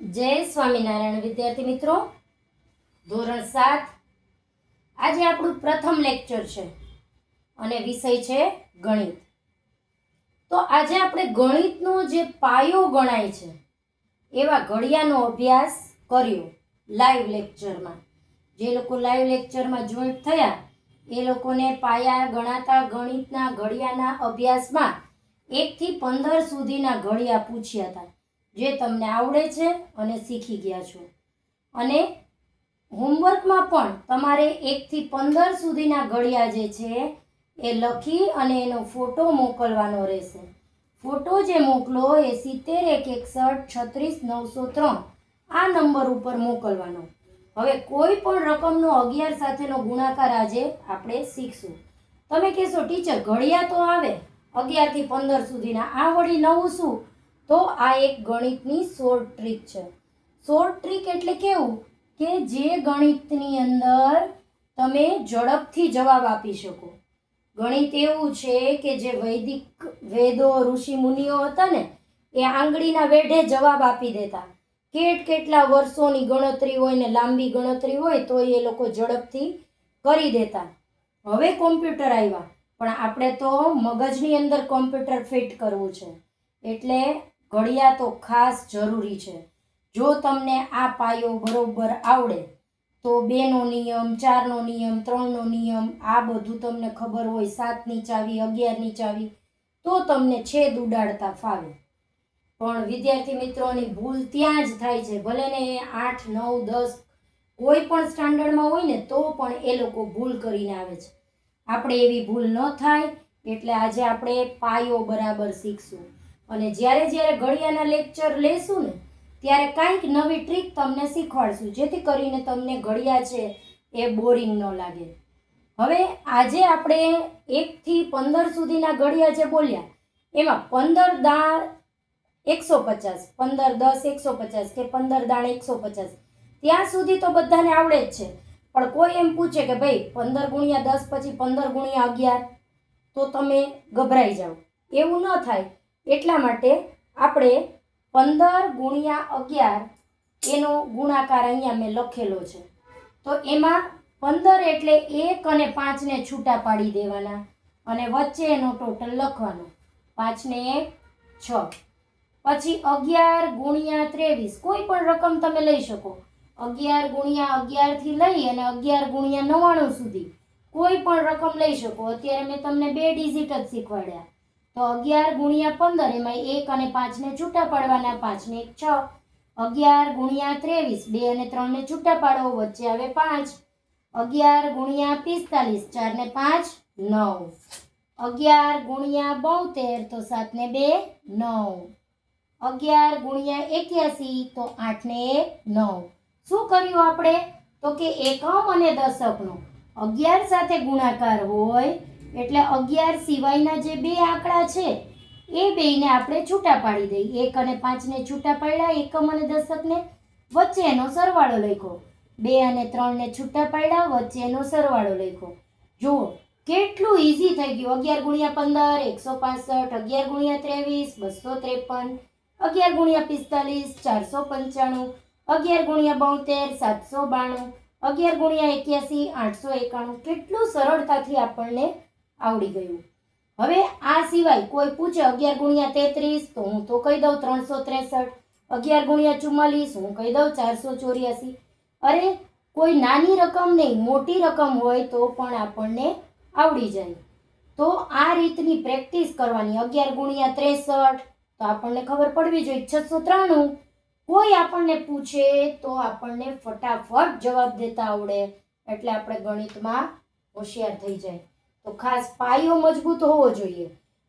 જય સ્વામિનારાયણ વિદ્યાર્થી મિત્રો, ધોરણ 7 આજે આપણું પ્રથમ લેક્ચર છે અને વિષય છે ગણિત. તો આજે આપણે ગણિતનો જે પાયો ગણાય છે એવા ઘડિયાનો અભ્યાસ કર્યો લાઈવ લેક્ચરમાં. જે લોકો લાઈવ લેક્ચરમાં જોઈન્ટ થયા એ લોકોને પાયા ગણાતા ગણિતના ઘડિયાના અભ્યાસમાં 1 થી 15 સુધીના ઘડિયા પૂછ્યા હતા, જે તમને આવડે છે અને શીખી ગયા છો. અને હોમવર્કમાં પણ તમારે 1 થી 15 સુધીના ઘડિયા જે છે એ લખી અને એનો ફોટો મોકલવાનો રહેશે. ફોટો જે મોકલો એ 70 161 36 903 આ નંબર ઉપર મોકલવાનો. હવે કોઈ પણ રકમનો 11 સાથેનો ગુણાકાર આજે આપણે શીખશું. તમે કહેશો ટીચર ઘડિયા તો આવે 11 થી 15 સુધીના, આ વળી નવું શું? તો આ એક ગણિતની શોર્ટ ટ્રીક છે. શોર્ટ ટ્રીક એટલે કેવું કે જે ગણિતની અંદર તમે ઝડપથી જવાબ આપી શકો. ગણિત એવું છે કે જે વૈદિક વેદો ઋષિ મુનિઓ હતા ને એ આંગળીના વેઢે જવાબ આપી દેતા. કેટલા વર્ષોની ગણતરી હોય ને લાંબી ગણતરી હોય તો એ લોકો ઝડપથી કરી દેતા. હવે કોમ્પ્યુટર આવ્યા, પણ આપણે તો મગજની અંદર કોમ્પ્યુટર ફિટ કરવું છે, એટલે ઘડિયા તો ખાસ જરૂરી છે. જો તમને આ પાયો બરોબર આવડે તો 2નો નિયમ, 4નો નિયમ, 3નો નિયમ આ બધું તમને ખબર હોય, 7ની ચાવી, 11ની ચાવી, તો તમને છેદ ઉડાડતા ફાવે. પણ વિદ્યાર્થી મિત્રોની ભૂલ ત્યાં જ થાય છે. ભલે ને 8, 9, 10 કોઈ પણ સ્ટાન્ડર્ડમાં હોય ને તો પણ એ લોકો ભૂલ કરીને આવે છે. આપણે એવી ભૂલ ન થાય એટલે આજે આપણે પાયો બરાબર શીખશું. અને જ્યારે ઘડિયાના લેક્ચર લેશું ને ત્યારે કાંઈક નવી ટ્રીક તમને શીખવાડશું, જેથી કરીને તમને ઘડિયા છે એ બોરિંગ ન લાગે. હવે આજે આપણે 1 થી 15 સુધીના ઘડિયા જે બોલ્યા એમાં 15 દાણ 150, 15 10 150 કે 15 દાણ 150 ત્યાં સુધી તો બધાને આવડે જ છે. પણ કોઈ એમ પૂછે કે ભાઈ 15 ગુણ્યા 10 પછી 15 ગુણ્યા 11, તો તમે ગભરાઈ જાઓ. એવું ન થાય એટલા માટે આપણે 15 ગુણ્યા 11 એનો ગુણાકાર અહીંયા મેં લખેલો છે. તો એમાં 15 એટલે 1 અને 5 ને છૂટા પાડી દેવાના અને વચ્ચે એનો ટોટલ લખવાનો. 5 ને 1 6. પછી 11 ગુણ્યા 23 કોઈ પણ રકમ તમે લઈ શકો. 11 ગુણ્યા 11 થી લઈ અને 11 ગુણ્યા 99 સુધી કોઈ પણ રકમ લઈ શકો. અત્યારે મેં તમને 2 ડિજિટ જ શીખવાડ્યા. તો 11 ગુણ્યા 15 એમાં 1 અને 5 ને છૂટા પાડવાના. 5 ને 1 6. 11 ગુણ્યા 23 2 અને 3 ને છૂટા પાડો, વચ્ચે આવે 5. 11 ગુણ્યા 45 4 ને 5 9. 11 ગુણ્યા 72 તો 7 ને 2 9. 11 ગુણ્યા 81 તો 8 ને 1 9. શું કર્યું આપણે? તો કે એકમ અને દશકનો 11 સાથે ગુણાકાર હોય એટલે 11 સિવાયના જે 2 આંકડા છે એ બેયને આપણે છૂટા પાડી દઈએ. 1 અને 5 ને છૂટા પાડ્યા એકમ અને દશકને, વચ્ચે એનો સરવાળો લખ્યો. 2 અને 3 ને છૂટા પાડ્યા, વચ્ચે એનો સરવાળો લખ્યો. જુઓ કેટલું ઈઝી થઈ ગયું. 11 ગુણ્યા 15 165, 11 ગુણ્યા 23 253, 11 ગુણ્યા 45 495, 11 ગુણ્યા 72 792, 11 ગુણ્યા 81 891. કેટલું સરળતાથી આપણને આવડી ગયું. હવે આ સિવાય કોઈ પૂછે 11 ગુણ્યા 33 તો હું તો કહી દઉં 363. 11 ગુણ્યા 44 હું કહી દઉં 484. અરે કોઈ નાની રકમ નહીં, મોટી રકમ હોય તો પણ આપણને આવડી જાય. તો આ રીતની પ્રેક્ટિસ કરવાની. 11 ગુણ્યા 63 તો આપણને ખબર પડવી જોઈએ 693. કોઈ આપણને પૂછે તો આપણને ફટાફટ જવાબ દેતા આવડે, એટલે આપણે ગણિતમાં હોશિયાર થઈ જાય. તો ખાસ પાયો મજબૂત હોવો જોઈએ.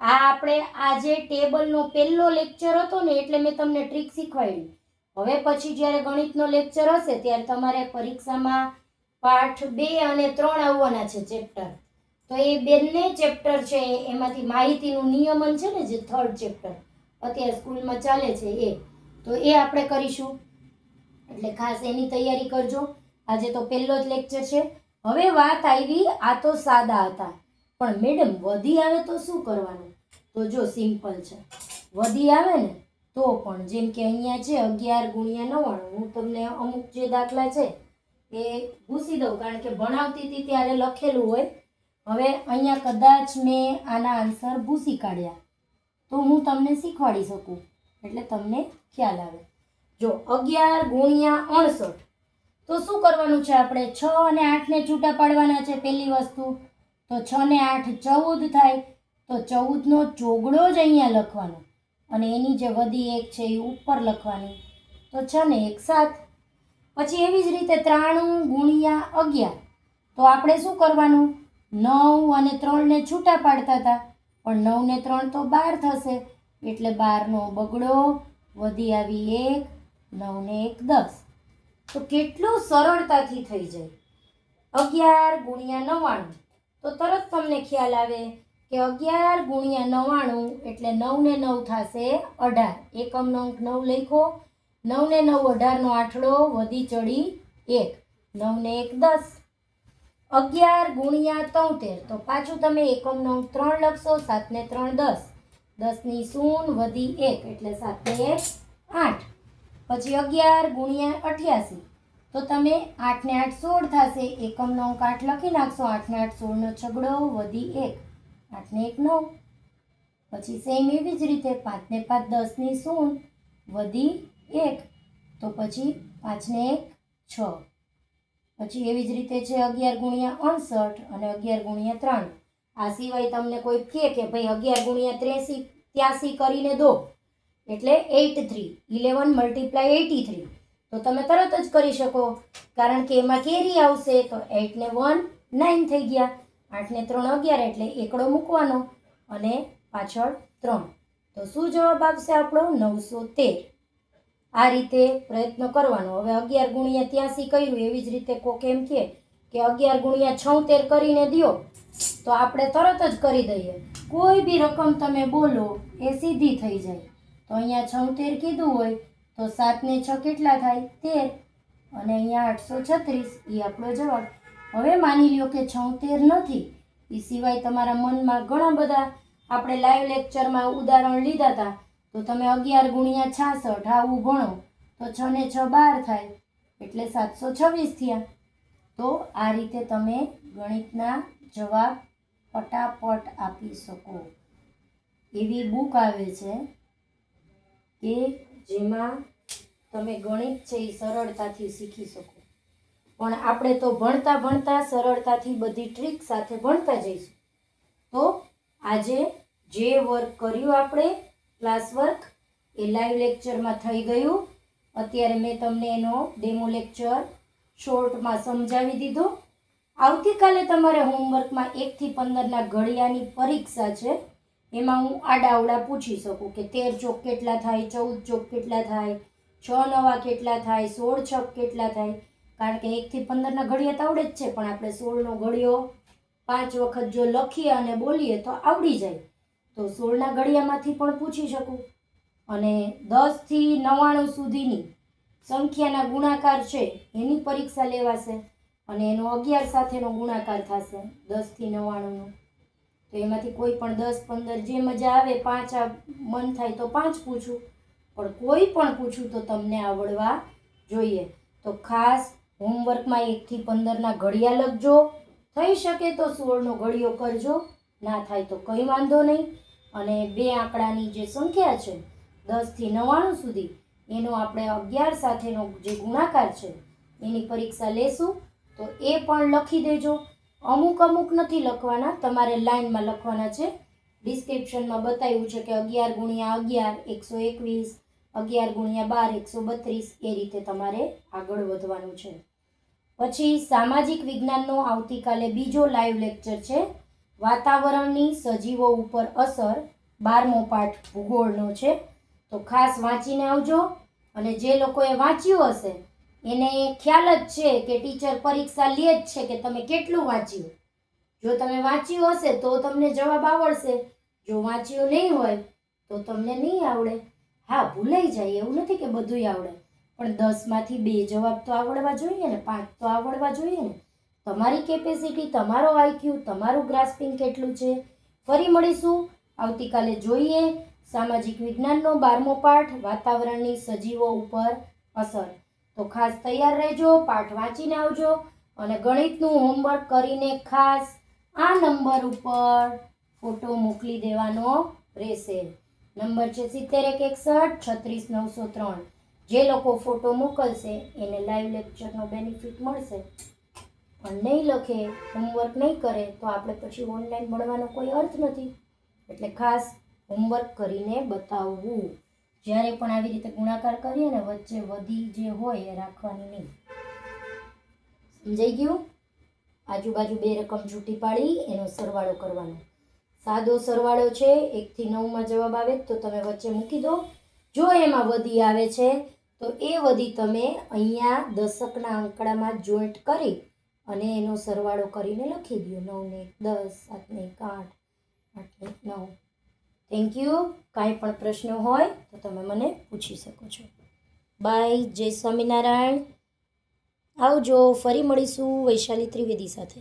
આ આપણે આજે ટેબલનો પહેલો લેક્ચર હતો ને એટલે મેં તમને ટ્રીક શીખવાડી. હવે પછી જ્યારે ગણિતનો લેક્ચર હશે ત્યારે તમારે પરીક્ષામાં પાઠ 2 અને 3 આવવાના છે ચેપ્ટર. તો એ બંને ચેપ્ટર છે એમાંથી માહિતીનું નિયમન છે ને, જે 3rd ચેપ્ટર અત્યારે સ્કૂલમાં ચાલે છે તો એ આપણે કરીશું. એટલે ખાસ એની તૈયારી કરજો. આજે તો પહેલો જ લેક્ચર છે. હવે વાત આવી, આ તો સાદા હતા, પણ મેડમ વધી આવે તો શું કરવાનું? તો જો સિમ્પલ છે. વધી આવે ને તો પણ જેમ કે અહીંયા છે 11 × 99, હું તમને અમુક જે દાખલા છે એ ભૂસી દઉં, કારણ કે ભણાવતી હતી ત્યારે લખેલું હોય. હવે અહીંયા કદાચ મેં આના આન્સર ભૂસી કાઢ્યા તો હું તમને શીખવાડી શકું, એટલે તમને ખ્યાલ આવે. જો 11 × 68, તો શું કરવાનું છે આપણે? 6 અને 8 ને છૂટા પાડવાના છે. પહેલી વસ્તુ તો 6 ને 8 14 થાય, તો 14 નો ચોગડો જ અહીંયા લખવાનો અને એની જે વધી એક છે એ ઉપર લખવાની. તો 6 ને 1 7. પછી એવી જ રીતે 93 × 11, તો આપણે શું કરવાનું? 9 અને 3 ને છૂટા પાડતા હતા, પણ 9 ને 3 તો 12 થશે, એટલે 12 નો બગડો, વધી આવી 1, 9 ને 1 10. તો કેટલું સરળતાથી થઈ જાય. 11 × 99, તો તરત તમને ખ્યાલ આવે કે 11 × 99 એટલે 9 ને 9 થશે 18. એકમનો અંક 9 લખો, 9 ને 9 18 નો આઠડો, વધી ચડી 1, 9 ને 1 10. 11 × 73, તો પાછું તમે એકમનો અંક 3 લખશો, 7 ને 3 10, 10 ની 0, વધી 1 એટલે 7 ને 1 8. પછી 11 × 88, તો તમે 8 ને 8 16 થશે, એકમનો અંક 8 લખી નાખશો, 8 ને 8 16 નો છગડો, વધી 1, 8 ને 1 9. પછી સેમ એવી જ રીતે 5 ને 5 10 ની 0, વધી 1, તો પછી 5 ને 1 6. પછી એવી જ રીતે છે 11 × 68 અને 11 × 93. આ સિવાય તમને કોઈ કહે કે ભાઈ 11 × 83 કરીને દો, એટલે 83, 11 × 83, તો તમે તરત જ કરી શકો, કારણ કે એમાં કેરી આવશે. તો 8 ને 1 9 થઈ ગયા, 8 ને 3 11, એટલે એકડો મૂકવાનો અને પાછળ 3. તો શું જવાબ આવશે આપણો? 913. આ રીતે પ્રયત્ન કરવાનો. હવે 11 × 83 કર્યું, એવી જ રીતે કોક એમ કહે કે 11 × 76 કરીને દો, તો આપણે તરત જ કરી દઈએ. કોઈ બી રકમ તમે બોલો એ સીધી થઈ જાય. તો અહીંયા 76 કીધું હોય તો 7 ને 6 કેટલા થાય? 13, અને અહીંયા 836 એ આપણો જવાબ. હવે માની લ્યો કે 76 નથી, એ સિવાય તમારા મનમાં ઘણા બધા આપણે લાઈવ લેક્ચરમાં ઉદાહરણ લીધા હતા, તો તમે 11 × 66 આવું ભણો તો 6 ને 6 12 થાય, એટલે 726 થયા. તો આ રીતે તમે ગણિતના જવાબ ફટાફટ આપી શકો. એવી બુક આવે છે કે જેમાં તમે ગણિત છે એ સરળતાથી શીખી શકો. પણ આપણે તો ભણતા ભણતા સરળતાથી બધી ટ્રીક સાથે ભણતા જઈશું. તો આજે જે વર્ક કર્યું આપણે ક્લાસ વર્ક એ લાઈવ લેક્ચરમાં થઈ ગયું. અત્યારે મેં તમને એનો ડેમો લેક્ચર શોર્ટમાં સમજાવી દીધો. આવતીકાલે તમારે હોમવર્કમાં 1 થી 15ના ઘડિયાની પરીક્ષા છે. એમાં હું આડાઅવળા પૂછી શકું કે 13 ચોક કેટલા થાય, 14 ચોક કેટલા થાય, 6 નવા કેટલા થાય, 16 છક કેટલા થાય. કારણ કે 1 થી 15ના ઘડિયા તો આવડે જ છે, પણ આપણે 16નો ઘડિયો 5 વખત જો લખીએ અને બોલીએ તો આવડી જાય. તો 16ના ઘડિયામાંથી પણ પૂછી શકું. અને 10 થી 99 સુધીની સંખ્યાના ગુણાકાર છે એની પરીક્ષા લેવાશે, અને એનો 11 સાથેનો ગુણાકાર થશે 10 થી 99નો. તો એમાંથી કોઈ પણ 10 15 જે મજા આવે, 5 મન થાય તો 5 પૂછું, પણ કોઈ પણ પૂછું તો તમને આવડવા જોઈએ. તો ખાસ હોમવર્કમાં 1 થી 15ના ઘડિયા લખજો. થઈ શકે તો 16નો ઘડિયો કરજો, ના થાય તો કંઈ વાંધો નહીં. અને 2 આંકડાની જે સંખ્યા છે 10 થી 99 સુધી, એનો આપણે 11 સાથેનો જે ગુણાકાર છે એની પરીક્ષા લેશું. તો એ પણ લખી દેજો. અમુક નથી લખવાના, તમારે લાઈનમાં લખવાના છે. ડિસ્ક્રિપ્શનમાં બતાવ્યું છે કે 11 × 11 121, 11 × 12 132, એ રીતે તમારે આગળ વધવાનું છે. પછી સામાજિક વિજ્ઞાનનો આવતીકાલે બીજો લાઈવ લેક્ચર છે. વાતાવરણની સજીવો ઉપર અસર, 12મો પાઠ ભૂગોળનો છે. તો ખાસ વાંચીને આવજો. અને જે લોકોએ વાંચ્યું હશે એને ખ્યાલ જ છે કે ટીચર પરીક્ષા લે જ છે કે તમે કેટલું વાંચ્યું. જો તમે વાંચ્યું હશે તો તમને જવાબ આવડશે, જો વાંચ્યું નહીં હોય તો તમને નહીં આવડે. હા, ભૂલાઈ જાય એવું નથી કે બધુંય આવડે, પણ 10માંથી 2 જવાબ તો આવડવા જોઈએ ને, 5 તો આવડવા જોઈએ ને. તમારી કેપેસિટી, તમારો આઈક્યુ, તમારું ગ્રાસ્પિંગ કેટલું છે. ફરી મળીશું આવતીકાલે. જોઈએ સામાજિક વિજ્ઞાનનો 12મો પાઠ વાતાવરણની સજીવો ઉપર અસર. તો ખાસ તૈયાર રહેજો, પાઠ વાંચીને આવજો અને ગણિતનું હોમવર્ક કરીને ખાસ આ નંબર ઉપર ફોટો મોકલી દેવાનો રહેશે. નંબર છે 7161 36 903. જે લોકો ફોટો મોકલશે એને લાઈવ લેક્ચરનો બેનિફિટ મળશે. પણ નહીં લખે, હોમવર્ક નહીં કરે તો આપણે પછી ઓનલાઈન ભણવાનો કોઈ અર્થ નથી. એટલે ખાસ હોમવર્ક કરીને બતાવવું. જ્યારે પણ આવી રીતે ગુણાકાર કરીએ ને વચ્ચે વધી જે હોય એ રાખવાની નહીં. સમજાઈ ગયું? આજુબાજુ 2 રકમ છૂટી પાડી એનો સરવાળો કરવાનો. સાદો સરવાળો છે, 1 થી 9 જવાબ આવે તો તમે વચ્ચે મૂકી દો. જો એમાં વધી આવે છે તો એ વધી તમે અહીંયા દશકના આંકડામાં જોઈન્ટ કરી અને એનો સરવાળો કરીને લખી દો. 9 ને 10, 7 ને 8, 8 ને 9. Thank you. કાંઈ પણ પ્રશ્ન હોય તો તમે મને પૂછી શકો છો. બાય. જય સ્વામિનારાયણ. આવજો. ફરી મળીશું વૈશાલી ત્રિવેદી સાથે.